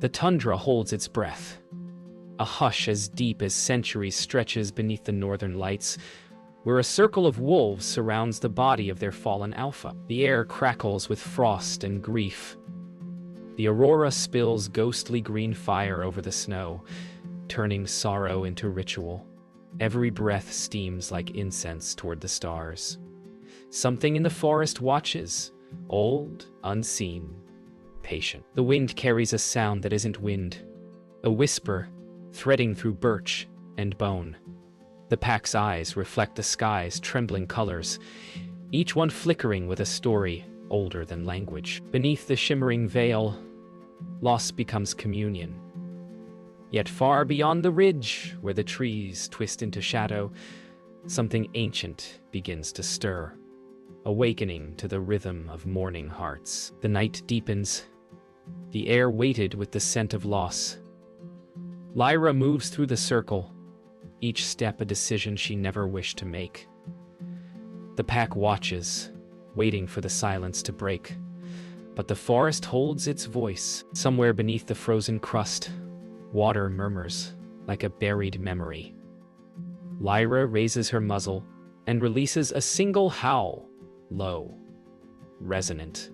The tundra holds its breath. A hush as deep as centuries stretches beneath the northern lights, where a circle of wolves surrounds the body of their fallen alpha. The air crackles with frost and grief. The Aurora spills ghostly green fire over the snow, turning sorrow into ritual. Every breath steams like incense toward the stars. Something in the forest watches, old, unseen, patient. The wind carries a sound that isn't wind, a whisper threading through birch and bone. The pack's eyes reflect the sky's trembling colors, each one flickering with a story older than language. Beneath the shimmering veil, loss becomes communion. Yet far beyond the ridge, where the trees twist into shadow, something ancient begins to stir, awakening to the rhythm of mourning hearts. The night deepens, the air weighted with the scent of loss. Lyra moves through the circle, each step a decision she never wished to make. The pack watches, waiting for the silence to break, but the forest holds its voice. Somewhere beneath the frozen crust, water murmurs like a buried memory. Lyra raises her muzzle and releases a single howl, low, resonant.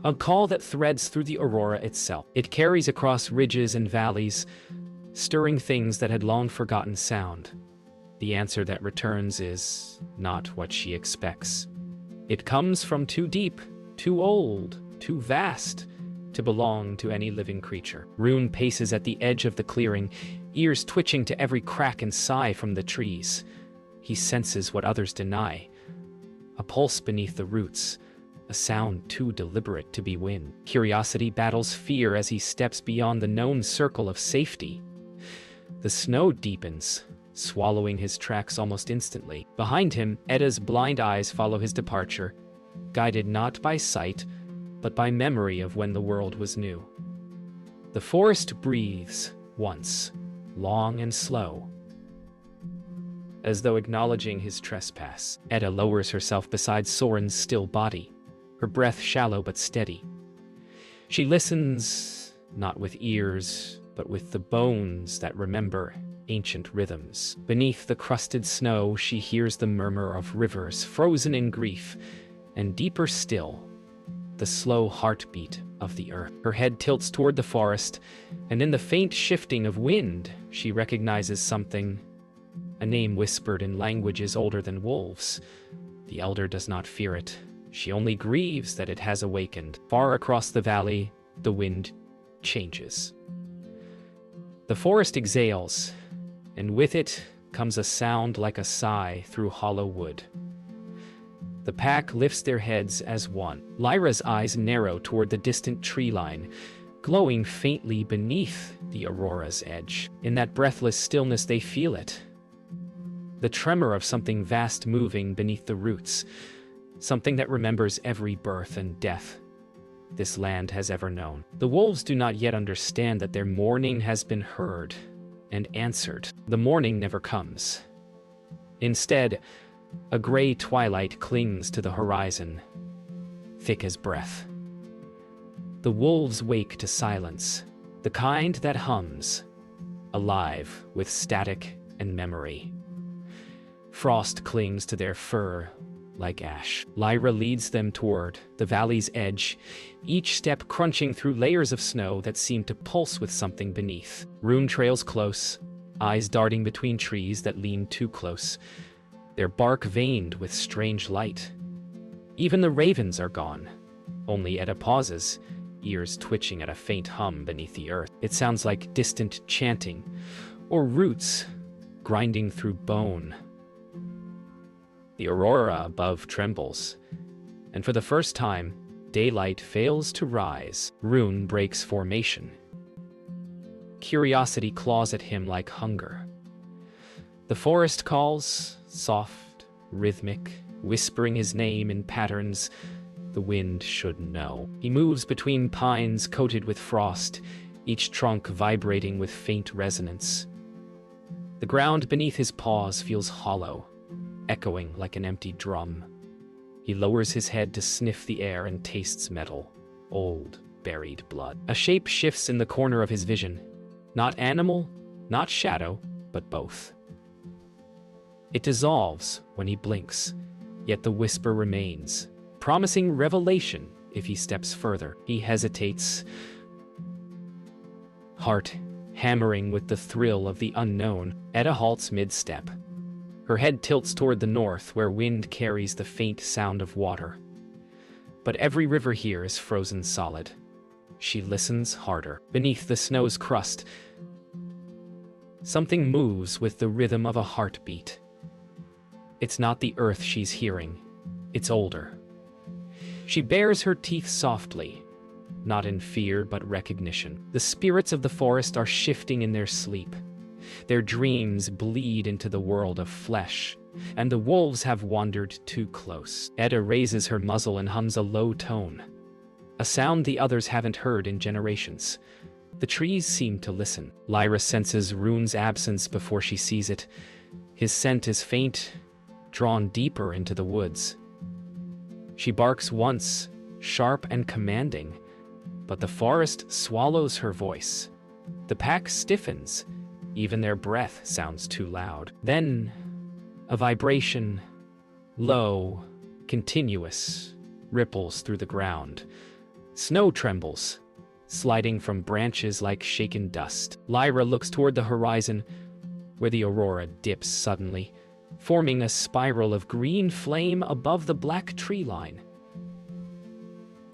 A call that threads through the Aurora itself. It carries across ridges and valleys, stirring things that had long forgotten sound. The answer that returns is not what she expects. It comes from too deep, too old, too vast to belong to any living creature. Rune paces at the edge of the clearing, ears twitching to every crack and sigh from the trees. He senses what others deny. A pulse beneath the roots, a sound too deliberate to be wind. Curiosity battles fear as he steps beyond the known circle of safety. The snow deepens, swallowing his tracks almost instantly. Behind him, Edda's blind eyes follow his departure, guided not by sight, but by memory of when the world was new. The forest breathes once, long and slow, as though acknowledging his trespass. Edda lowers herself beside Soren's still body, her breath shallow but steady. She listens, not with ears, but with the bones that remember ancient rhythms. Beneath the crusted snow, she hears the murmur of rivers frozen in grief, and deeper still, the slow heartbeat of the earth. Her head tilts toward the forest, and in the faint shifting of wind, she recognizes something, a name whispered in languages older than wolves. The elder does not fear it. She only grieves that it has awakened. Far across the valley, the wind changes. The forest exhales, and with it comes a sound like a sigh through hollow wood. The pack lifts their heads as one. Lyra's eyes narrow toward the distant tree line, glowing faintly beneath the Aurora's edge. In that breathless stillness they feel it. The tremor of something vast moving beneath the roots, something that remembers every birth and death this land has ever known. The wolves do not yet understand that their mourning has been heard and answered. The morning never comes. Instead, a gray twilight clings to the horizon, thick as breath. The wolves wake to silence, the kind that hums, alive with static and memory. Frost clings to their fur like ash. Lyra leads them toward the valley's edge, each step crunching through layers of snow that seem to pulse with something beneath. Rune trails close, eyes darting between trees that lean too close, their bark veined with strange light. Even the ravens are gone. Only Edda pauses, ears twitching at a faint hum beneath the earth. It sounds like distant chanting, or roots grinding through bone. The Aurora above trembles, and for the first time, daylight fails to rise. Rune breaks formation. Curiosity claws at him like hunger. The forest calls, soft, rhythmic, whispering his name in patterns the wind should know. He moves between pines coated with frost, each trunk vibrating with faint resonance. The ground beneath his paws feels hollow, echoing like an empty drum. He lowers his head to sniff the air and tastes metal, old, buried blood. A shape shifts in the corner of his vision. Not animal, not shadow, but both. It dissolves when he blinks, yet the whisper remains, promising revelation if he steps further. He hesitates, heart hammering with the thrill of the unknown. Etta halts mid-step. Her head tilts toward the north, where wind carries the faint sound of water. But every river here is frozen solid. She listens harder. Beneath the snow's crust, something moves with the rhythm of a heartbeat. It's not the earth she's hearing. It's older. She bares her teeth softly, not in fear but recognition. The spirits of the forest are shifting in their sleep. Their dreams bleed into the world of flesh, and the wolves have wandered too close. Etta raises her muzzle and hums a low tone, a sound the others haven't heard in generations. The trees seem to listen. Lyra senses Rune's absence before she sees it. His scent is faint, drawn deeper into the woods. She barks once, sharp and commanding, but the forest swallows her voice. The pack stiffens. Even their breath sounds too loud. Then, a vibration, low, continuous, ripples through the ground. Snow trembles, sliding from branches like shaken dust. Lyra looks toward the horizon, where the Aurora dips suddenly, forming a spiral of green flame above the black tree line.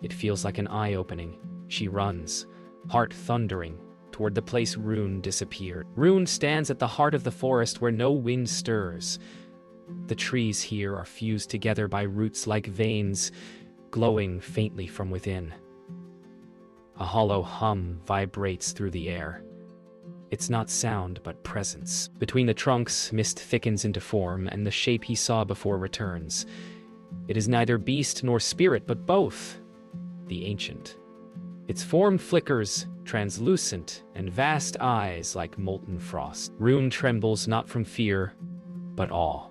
It feels like an eye-opening. She runs, heart thundering, toward the place Rune disappeared. Rune stands at the heart of the forest where no wind stirs. The trees here are fused together by roots like veins, glowing faintly from within. A hollow hum vibrates through the air. It's not sound, but presence. Between the trunks, mist thickens into form, and the shape he saw before returns. It is neither beast nor spirit, but both. The ancient. Its form flickers, translucent, and vast eyes like molten frost. Rune trembles not from fear, but awe.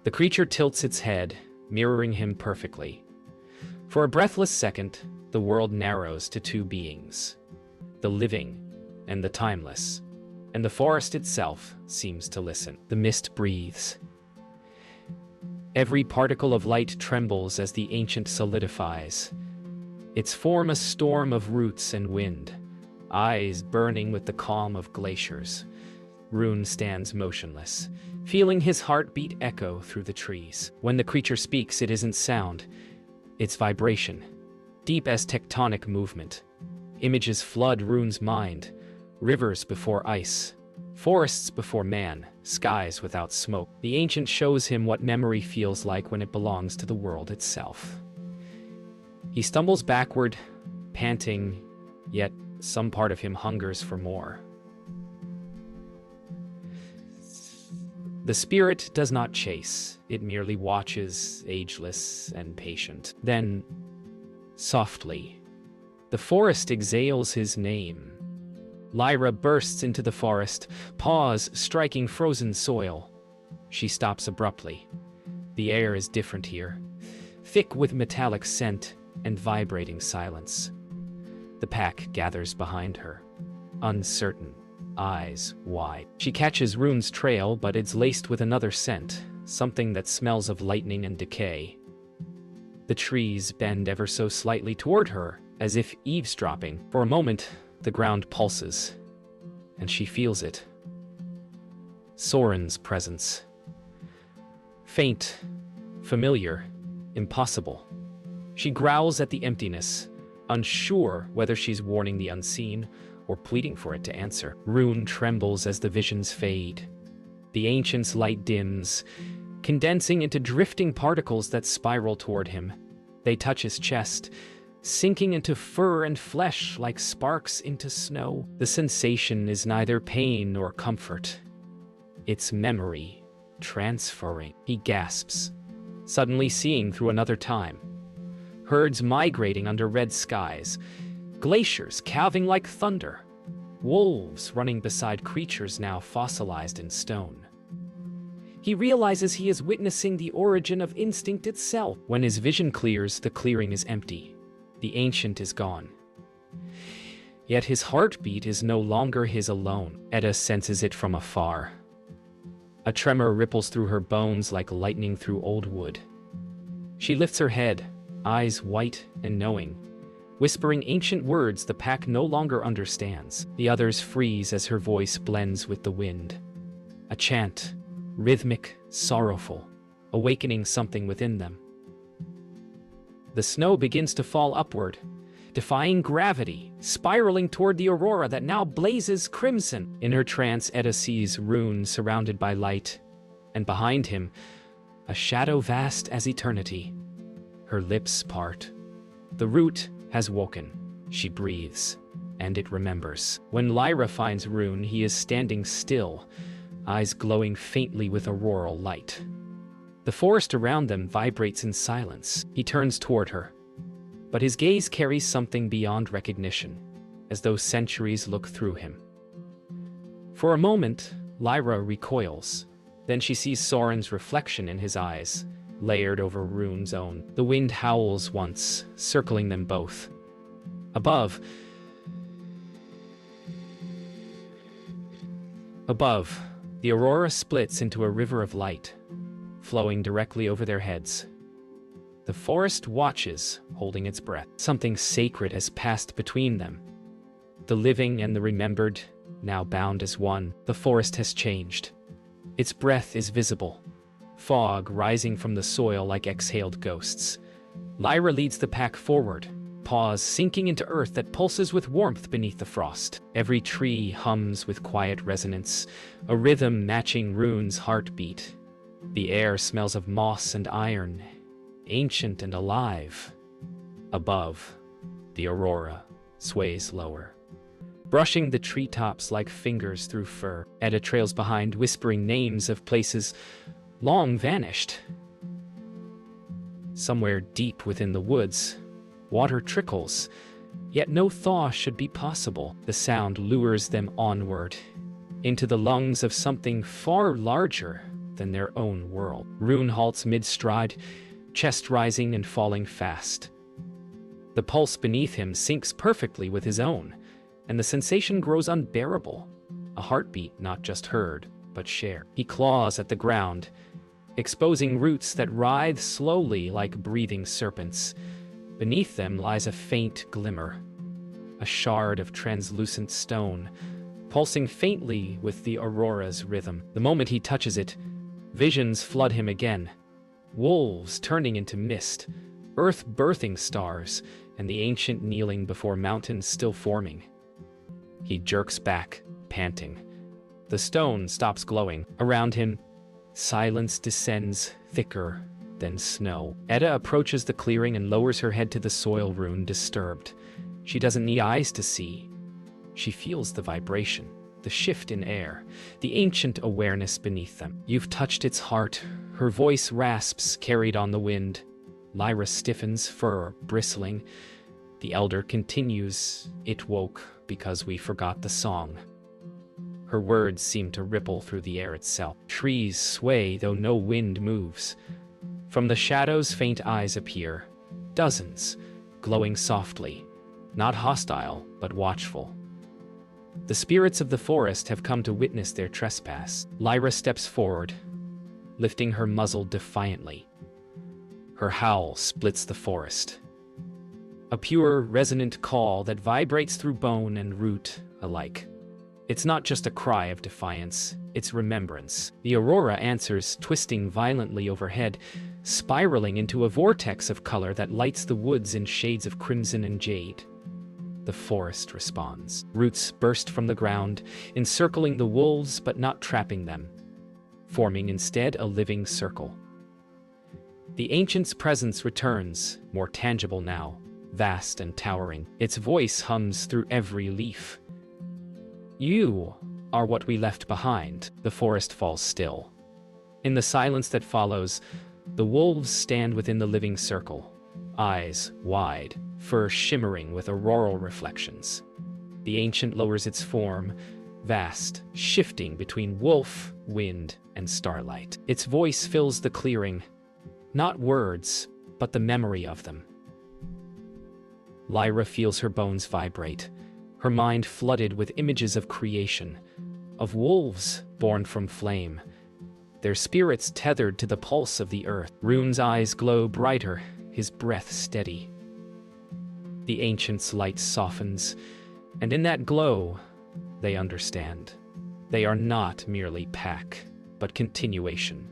The creature tilts its head, mirroring him perfectly. For a breathless second, the world narrows to two beings, the living and the timeless, and the forest itself seems to listen. The mist breathes. Every particle of light trembles as the ancient solidifies, its form a storm of roots and wind, eyes burning with the calm of glaciers. Rune stands motionless, feeling his heartbeat echo through the trees. When the creature speaks, it isn't sound, it's vibration, deep as tectonic movement. Images flood Rune's mind, rivers before ice, forests before man, skies without smoke. The ancient shows him what memory feels like when it belongs to the world itself. He stumbles backward, panting, yet some part of him hungers for more. The spirit does not chase, it merely watches, ageless and patient. Then, softly, the forest exhales his name. Lyra bursts into the forest, paws striking frozen soil. She stops abruptly. The air is different here, thick with metallic scent and vibrating silence. The pack gathers behind her, uncertain, eyes wide. She catches Rune's trail, but it's laced with another scent, something that smells of lightning and decay. The trees bend ever so slightly toward her, as if eavesdropping. For a moment, the ground pulses, and she feels it. Soren's presence. Faint, familiar, impossible. She growls at the emptiness, unsure whether she's warning the unseen or pleading for it to answer. Rune trembles as the visions fade. The ancient's light dims, condensing into drifting particles that spiral toward him. They touch his chest, sinking into fur and flesh like sparks into snow. The sensation is neither pain nor comfort. It's memory, transferring. He gasps, suddenly seeing through another time. Herds migrating under red skies, glaciers calving like thunder, wolves running beside creatures now fossilized in stone. He realizes he is witnessing the origin of instinct itself. When his vision clears, the clearing is empty. The ancient is gone. Yet his heartbeat is no longer his alone. Edda senses it from afar. A tremor ripples through her bones like lightning through old wood. She lifts her head, eyes white and knowing, whispering ancient words the pack no longer understands. The others freeze as her voice blends with the wind. A chant, rhythmic, sorrowful, awakening something within them. The snow begins to fall upward, defying gravity, spiraling toward the aurora that now blazes crimson. In her trance, Edda sees Rune surrounded by light, and behind him, a shadow vast as eternity. Her lips part. The root has woken. She breathes, and it remembers. When Lyra finds Rune, he is standing still, eyes glowing faintly with auroral light. The forest around them vibrates in silence. He turns toward her, but his gaze carries something beyond recognition, as though centuries look through him. For a moment, Lyra recoils. Then she sees Soren's reflection in his eyes, layered over Rune's own. The wind howls once, circling them both. Above, the aurora splits into a river of light, flowing directly over their heads. The forest watches, holding its breath. Something sacred has passed between them. The living and the remembered, now bound as one. The forest has changed. Its breath is visible, fog rising from the soil like exhaled ghosts. Lyra leads the pack forward, paws sinking into earth that pulses with warmth beneath the frost. Every tree hums with quiet resonance, a rhythm matching Rune's heartbeat. The air smells of moss and iron, ancient and alive. Above, the aurora sways lower, brushing the treetops like fingers through fur. Edda trails behind, whispering names of places long vanished. Somewhere deep within the woods, water trickles, yet no thaw should be possible. The sound lures them onward, into the lungs of something far larger than their own world. Rune halts mid-stride, chest rising and falling fast. The pulse beneath him syncs perfectly with his own, and the sensation grows unbearable, a heartbeat not just heard, but shared. He claws at the ground, exposing roots that writhe slowly like breathing serpents. Beneath them lies a faint glimmer, a shard of translucent stone, pulsing faintly with the aurora's rhythm. The moment he touches it, visions flood him again. Wolves turning into mist, earth birthing stars, and the ancient kneeling before mountains still forming. He jerks back, panting. The stone stops glowing. Around him, silence descends thicker than snow. Edda approaches the clearing and lowers her head to the soil. Rune disturbed. She doesn't need eyes to see. She feels the vibration, the shift in air, the ancient awareness beneath them. You've touched its heart. Her voice rasps, carried on the wind. Lyra stiffens, fur bristling. The elder continues, "It woke because we forgot the song." Her words seem to ripple through the air itself. Trees sway, though no wind moves. From the shadows, faint eyes appear, dozens, glowing softly, not hostile, but watchful. The spirits of the forest have come to witness their trespass. Lyra steps forward, lifting her muzzle defiantly. Her howl splits the forest. A pure, resonant call that vibrates through bone and root alike. It's not just a cry of defiance, it's remembrance. The aurora answers, twisting violently overhead, spiraling into a vortex of color that lights the woods in shades of crimson and jade. The forest responds. Roots burst from the ground, encircling the wolves but not trapping them, forming instead a living circle. The ancient's presence returns, more tangible now, vast and towering. Its voice hums through every leaf. "You are what we left behind." The forest falls still. In the silence that follows, the wolves stand within the living circle, eyes wide, fur shimmering with auroral reflections. The ancient lowers its form, vast, shifting between wolf, wind, and starlight. Its voice fills the clearing, not words, but the memory of them. Lyra feels her bones vibrate, her mind flooded with images of creation, of wolves born from flame, their spirits tethered to the pulse of the earth. Rune's eyes glow brighter, his breath steady. The ancient's light softens, and in that glow, they understand. They are not merely pack, but continuation.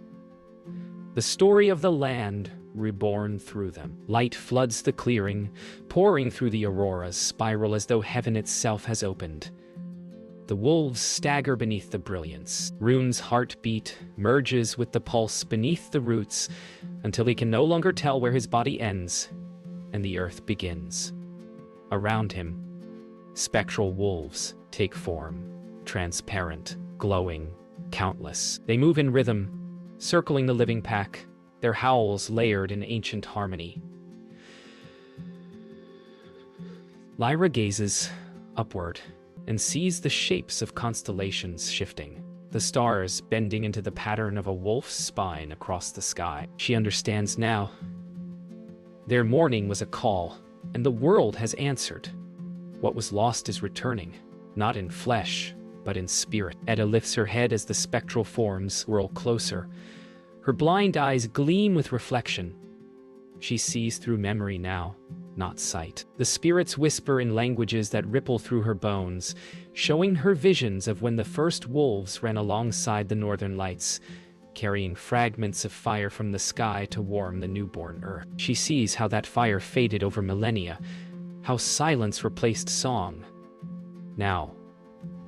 The story of the land reborn through them. Light floods the clearing, pouring through the Aurora's spiral as though heaven itself has opened. The wolves stagger beneath the brilliance. Rune's heartbeat merges with the pulse beneath the roots until he can no longer tell where his body ends and the earth begins. Around him, spectral wolves take form, transparent, glowing, countless. They move in rhythm, circling the living pack, their howls layered in ancient harmony. Lyra gazes upward and sees the shapes of constellations shifting, the stars bending into the pattern of a wolf's spine across the sky. She understands now. Their mourning was a call, and the world has answered. What was lost is returning, not in flesh, but in spirit. Edda lifts her head as the spectral forms whirl closer. Her blind eyes gleam with reflection. She sees through memory now, not sight. The spirits whisper in languages that ripple through her bones, showing her visions of when the first wolves ran alongside the northern lights, carrying fragments of fire from the sky to warm the newborn earth. She sees how that fire faded over millennia, how silence replaced song. Now,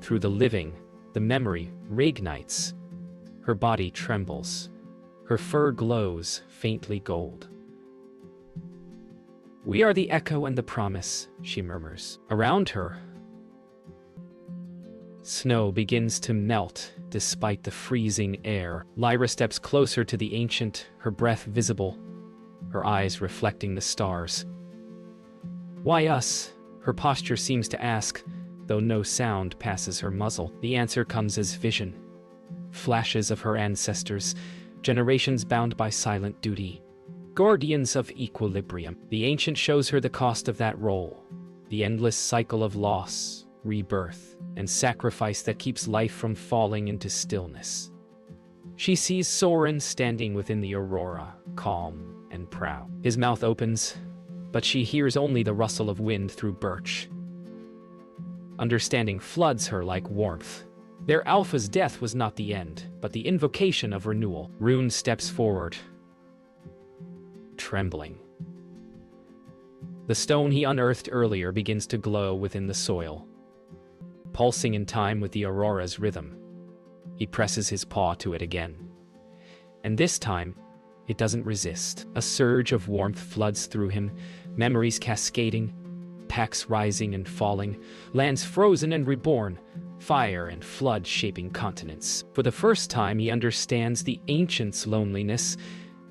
through the living, the memory reignites. Her body trembles. Her fur glows faintly gold. "We are the echo and the promise," she murmurs. Around her, snow begins to melt despite the freezing air. Lyra steps closer to the ancient, her breath visible, her eyes reflecting the stars. "Why us?" her posture seems to ask, though no sound passes her muzzle. The answer comes as vision. Flashes of her ancestors, generations bound by silent duty. Guardians of equilibrium. The ancient shows her the cost of that role. The endless cycle of loss, rebirth, and sacrifice that keeps life from falling into stillness. She sees Soren standing within the Aurora, calm and proud. His mouth opens, but she hears only the rustle of wind through birch. Understanding floods her like warmth. Their alpha's death was not the end, but the invocation of renewal. Rune steps forward, trembling. The stone he unearthed earlier begins to glow within the soil, pulsing in time with the Aurora's rhythm. He presses his paw to it again. And this time, it doesn't resist. A surge of warmth floods through him, memories cascading, packs rising and falling, lands frozen and reborn, fire and flood shaping continents. For the first time, he understands the ancient's loneliness.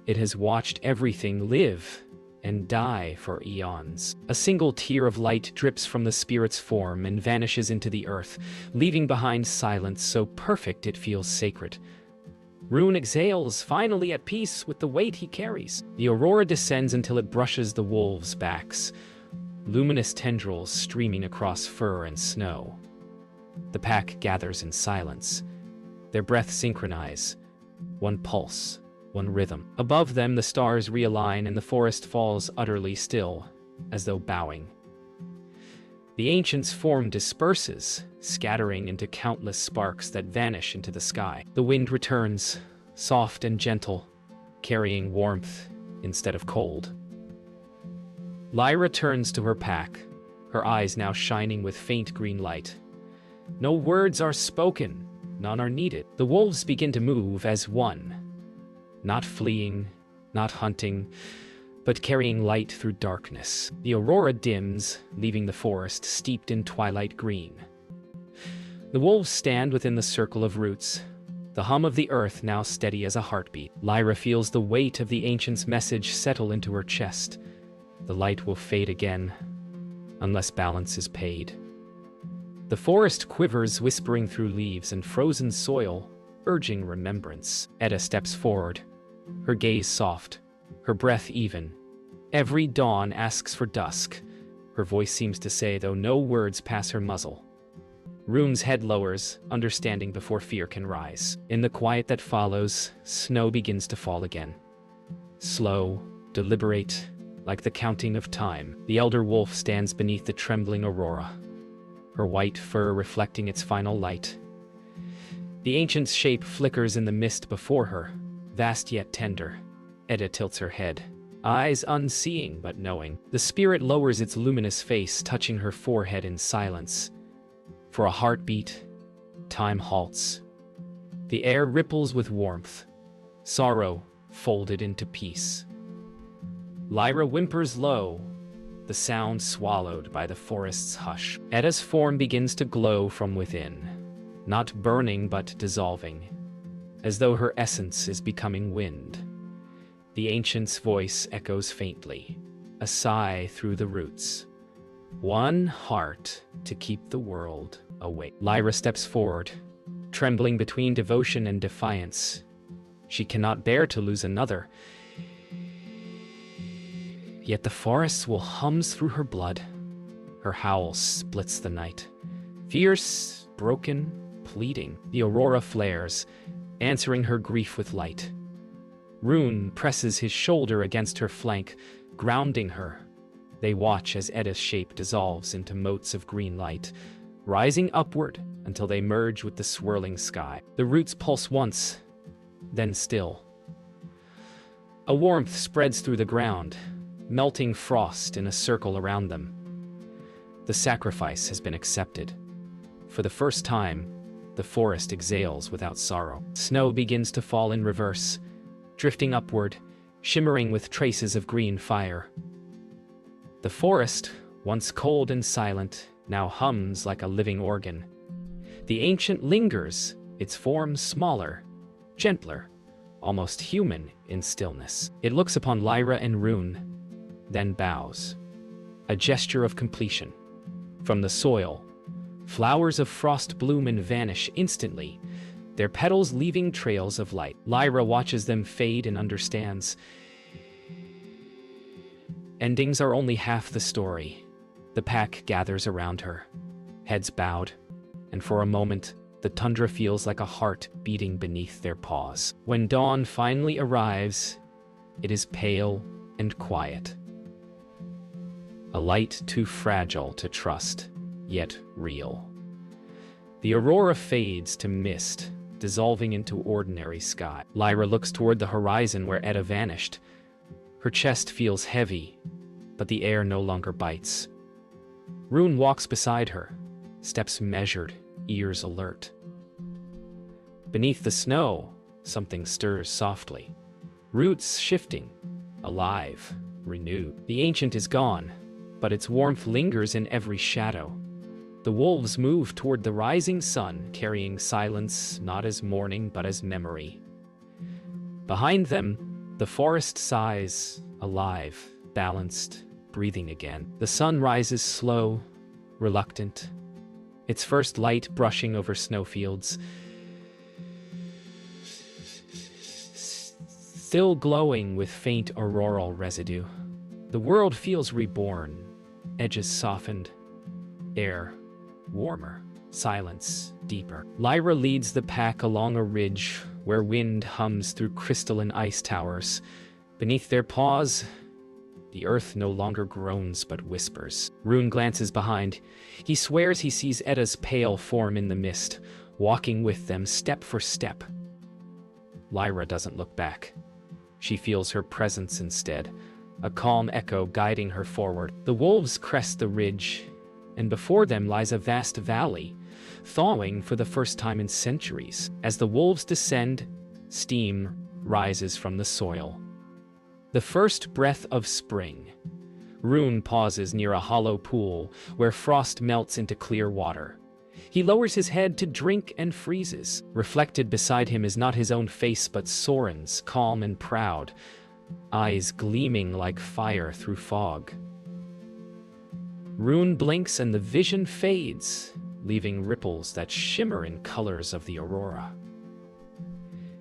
It has watched everything live and die for eons. A single tear of light drips from the spirit's form and vanishes into the earth, leaving behind silence so perfect it feels sacred. Rune exhales, finally at peace with the weight he carries. The Aurora descends until it brushes the wolves' backs, luminous tendrils streaming across fur and snow. The pack gathers in silence. Their breaths synchronize, one pulse, one rhythm. Above them, the stars realign and the forest falls utterly still, as though bowing. The ancient's form disperses, scattering into countless sparks that vanish into the sky. The wind returns, soft and gentle, carrying warmth instead of cold. Lyra turns to her pack, her eyes now shining with faint green light. No words are spoken, none are needed. The wolves begin to move as one. Not fleeing, not hunting, but carrying light through darkness. The Aurora dims, leaving the forest steeped in twilight green. The wolves stand within the circle of roots, the hum of the earth now steady as a heartbeat. Lyra feels the weight of the ancient's message settle into her chest. The light will fade again, unless balance is paid. The forest quivers, whispering through leaves and frozen soil, urging remembrance. Edda steps forward, her gaze soft, her breath even. Every dawn asks for dusk, her voice seems to say, though no words pass her muzzle. Rune's head lowers, understanding before fear can rise. In the quiet that follows, snow begins to fall again. Slow, deliberate, like the counting of time, the elder wolf stands beneath the trembling Aurora, her white fur reflecting its final light. The ancient's shape flickers in the mist before her, vast yet tender. Edda tilts her head, eyes unseeing but knowing. The spirit lowers its luminous face, touching her forehead in silence. For a heartbeat, time halts. The air ripples with warmth, sorrow folded into peace. Lyra whimpers low, the sound swallowed by the forest's hush. Edda's form begins to glow from within, not burning but dissolving, as though her essence is becoming wind. The ancient's voice echoes faintly, a sigh through the roots. One heart to keep the world awake. Lyra steps forward, trembling between devotion and defiance. She cannot bear to lose another. Yet the forest's will hums through her blood. Her howl splits the night. Fierce, broken, pleading. The Aurora flares, answering her grief with light. Rune presses his shoulder against her flank, grounding her. They watch as Edda's shape dissolves into motes of green light, rising upward until they merge with the swirling sky. The roots pulse once, then still. A warmth spreads through the ground, melting frost in a circle around them. The sacrifice has been accepted. For the first time, the forest exhales without sorrow. Snow begins to fall in reverse, drifting upward, shimmering with traces of green fire. The forest, once cold and silent, now hums like a living organ. The ancient lingers, its form smaller, gentler, almost human in stillness. It looks upon Lyra and Rune, then bows. A gesture of completion. From the soil, flowers of frost bloom and vanish instantly, their petals leaving trails of light. Lyra watches them fade and understands. Endings are only half the story. The pack gathers around her, heads bowed, and for a moment, the tundra feels like a heart beating beneath their paws. When dawn finally arrives, it is pale and quiet. A light too fragile to trust, yet real. The Aurora fades to mist, dissolving into ordinary sky. Lyra looks toward the horizon where Edda vanished. Her chest feels heavy, but the air no longer bites. Rune walks beside her, steps measured, ears alert. Beneath the snow, something stirs softly. Roots shifting, alive, renewed. The ancient is gone, but its warmth lingers in every shadow. The wolves move toward the rising sun, carrying silence not as mourning but as memory. Behind them, the forest sighs, alive, balanced, breathing again. The sun rises slow, reluctant, its first light brushing over snowfields, still glowing with faint auroral residue. The world feels reborn, edges softened, air warmer, silence deeper. Lyra leads the pack along a ridge where wind hums through crystalline ice towers. Beneath their paws, the earth no longer groans but whispers. Rune glances behind. He swears he sees Edda's pale form in the mist, walking with them step for step. Lyra doesn't look back. She feels her presence instead, a calm echo guiding her forward. The wolves crest the ridge, and before them lies a vast valley, thawing for the first time in centuries. As the wolves descend, steam rises from the soil. The first breath of spring. Rune pauses near a hollow pool where frost melts into clear water. He lowers his head to drink and freezes. Reflected beside him is not his own face but Soren's, calm and proud, eyes gleaming like fire through fog. Rune blinks and the vision fades, leaving ripples that shimmer in colors of the Aurora.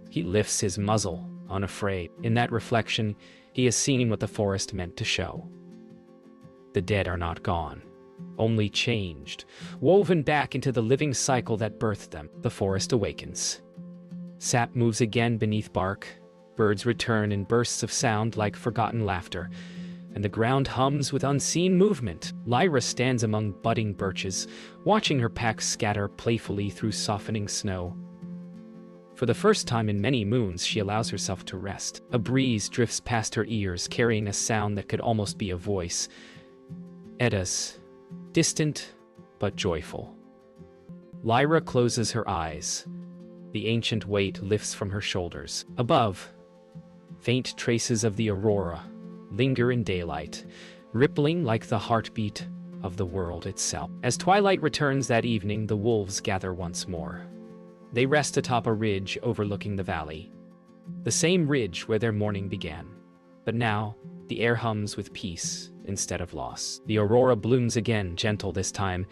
He lifts his muzzle, unafraid. In that reflection, he has seen what the forest meant to show. The dead are not gone, only changed, woven back into the living cycle that birthed them. The forest awakens. Sap moves again beneath bark, birds return in bursts of sound like forgotten laughter, and the ground hums with unseen movement. Lyra stands among budding birches, watching her pack scatter playfully through softening snow. For the first time in many moons, she allows herself to rest. A breeze drifts past her ears, carrying a sound that could almost be a voice. Edda's, distant but joyful. Lyra closes her eyes. The ancient weight lifts from her shoulders. Above, faint traces of the Aurora linger in daylight, rippling like the heartbeat of the world itself. As twilight returns that evening, the wolves gather once more. They rest atop a ridge overlooking the valley, the same ridge where their morning began. But now, the air hums with peace instead of loss. The Aurora blooms again, gentle this time,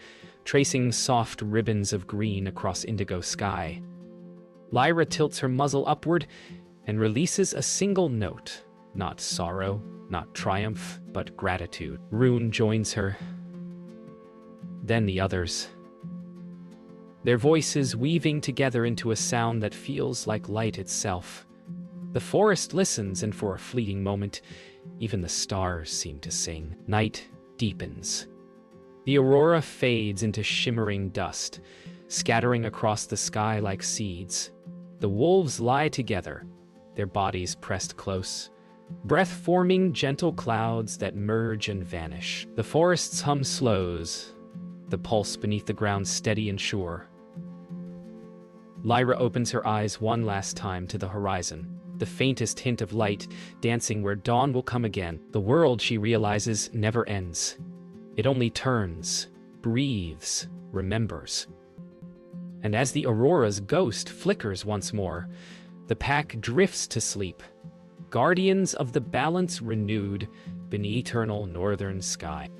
tracing soft ribbons of green across indigo sky. Lyra tilts her muzzle upward and releases a single note. Not sorrow, not triumph, but gratitude. Rune joins her. Then the others. Their voices weaving together into a sound that feels like light itself. The forest listens, and for a fleeting moment, even the stars seem to sing. Night deepens. The Aurora fades into shimmering dust, scattering across the sky like seeds. The wolves lie together, their bodies pressed close, breath-forming gentle clouds that merge and vanish. The forest's hum slows, the pulse beneath the ground steady and sure. Lyra opens her eyes one last time to the horizon, the faintest hint of light dancing where dawn will come again. The world, she realizes, never ends. It only turns, breathes, remembers. And as the Aurora's ghost flickers once more, the pack drifts to sleep, guardians of the balance renewed beneath eternal northern sky.